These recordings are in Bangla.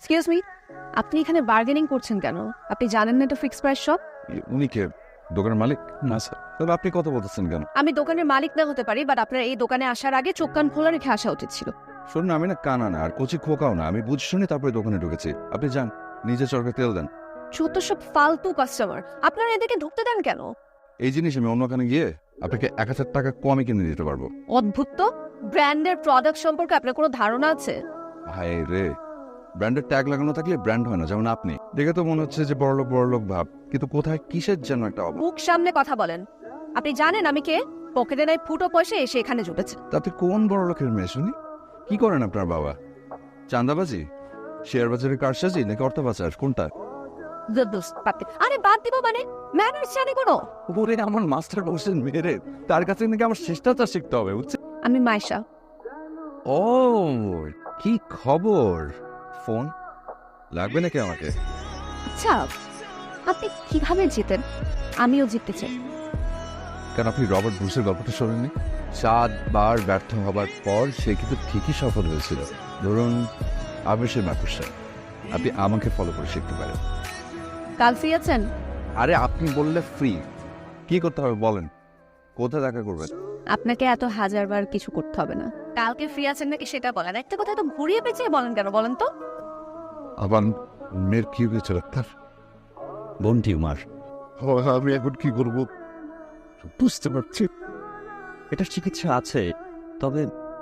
এক্সকিউজ মি, আপনি এখানে বার্গেনিং করছেন কেন? আপনি জানেন না এটা ফিক্সড প্রাইস শপ? উনি কে? দোকানের মালিক? না স্যার। তবে আপনি কথা বলতেছেন কেন? আমি দোকানের মালিক না হতে পারি, বাট আপনার এই দোকানে আসার আগে চোখ কান খোলা রেখে আসা উচিত ছিল। শুনুন, আমি না কানা না আর কচি খোকাও না, আমি বুঝে শুনি তারপরে দোকানে ঢুকেছি। আপনি যান, নিজে চরকে তেল দেন। যত সব ফালতু কাস্টমার, আপনারা এদেরকে ঢুকতে দেন কেন? এই জিনিস আমি অন্যখানে গিয়ে আপনাকে 1000 টাকা কমে কিনে দিতে পারবো। অদ্ভুত তো, ব্র্যান্ডের প্রোডাক্ট সম্পর্কে আপনার কোনো ধারণা আছে? হায় রে, ব্র্যান্ডের ট্যাগ লাগানো থাকলে ব্র্যান্ড হয় না, যেমন আপনি। দেখে তো মনে হচ্ছে যে বড়লোক ভাব, কিন্তু কোথায় কিসের যেন একটা অভাব। মুখ সামনে কথা বলেন। আপনি জানেন আমি কে? পকেটে নাই ফুটো পয়সা এসে এখানে জুটেছে। তাতে কোন বড়লোকের মেয়ে শুনি? কি করেন আপনার বাবা? চাঁদাবাজি, শেয়ার বাজারে কারসাজি নাকি অর্থ পাচার, কোনটা? আরে বাদ দিব মানে, ম্যানার্স জানে কোনো? ওরে আমার মাস্টার বসেন মেরে, তার কাছে নাকি আমার শিষ্টাচার শিখতে হবে, বুঝছেন? আমি মাইশা। ও, কি খবর? ফোন লাগবে নাকি আমাকে? আচ্ছা, আপনি কিভাবে জিতেন? আমিও জিততে চাই। কারণ আপনি রবার্ট ব্রুসের গল্পটা শোনেননি? 7 বার ব্যর্থ হবার পর সে কিন্তু ঠিকই সফল হয়েছিল। ধরুন আবেশের মাকুসা, আপনি আমাকে ফলো করে শিখতে পারেন। কাল ফ্রি আছেন? আরে আপনি বললে ফ্রি, কি করতে হবে বলেন, কোথায় দেখা করবেন? আপনাকে এত হাজারবার কিছু করতে হবে না। কালকে ফ্রি আছেন নাকি সেটা বলেন। একটা কথা তো ঘুরিয়ে পেঁচিয়ে বলেন কেন বলেন তো? আবার মেয়ের কি হয়েছে ডাক্তার? বোন টিউমার। আমি এখন কি করব বুঝতে পারছি। এটার চিকিৎসা আছে, তবে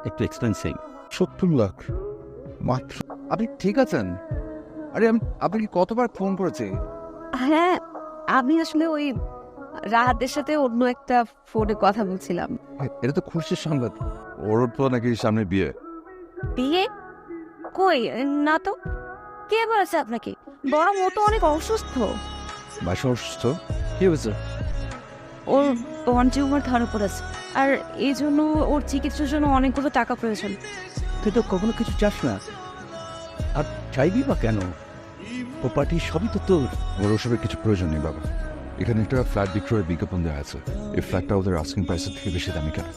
একটু এক্সপেন্সিভ। 70 লাখ মাত্র? আপনি ঠিক আছেন? আরে আপনাকে কতবার ফোন করেছি। হ্যাঁ, আমি আসলে ওই রাহাতের সাথে অন্য একটা ফোনে কথা বলছিলাম। এটা তো খুশির সংবাদ। ওর তো নাকি সামনে বিয়ে। বিয়ে? কই না তো। কে বলেছে আপনাকে? বরং ও তো অনেক অসুস্থ। বাসা অসুস্থ? কি হয়েছে? ওর বোন টিউমার ধরা পড়েছে, আর এই জন্য ওর চিকিৎসার জন্য অনেকগুলো টাকা প্রয়োজন। তুই তো কখনো কিছু চাস না, আর চাইবি বা কেন? প্রপার্টি সবই তো তোর। ওর ওসবের কিছু প্রয়োজন নেই বাবা। এখানে একটা ফ্ল্যাট বিক্রয়ের বিজ্ঞাপন দেওয়া আছে। এই ফ্ল্যাটটা ওদের আস্কিং প্রাইসের থেকে বেশি দামি কেন?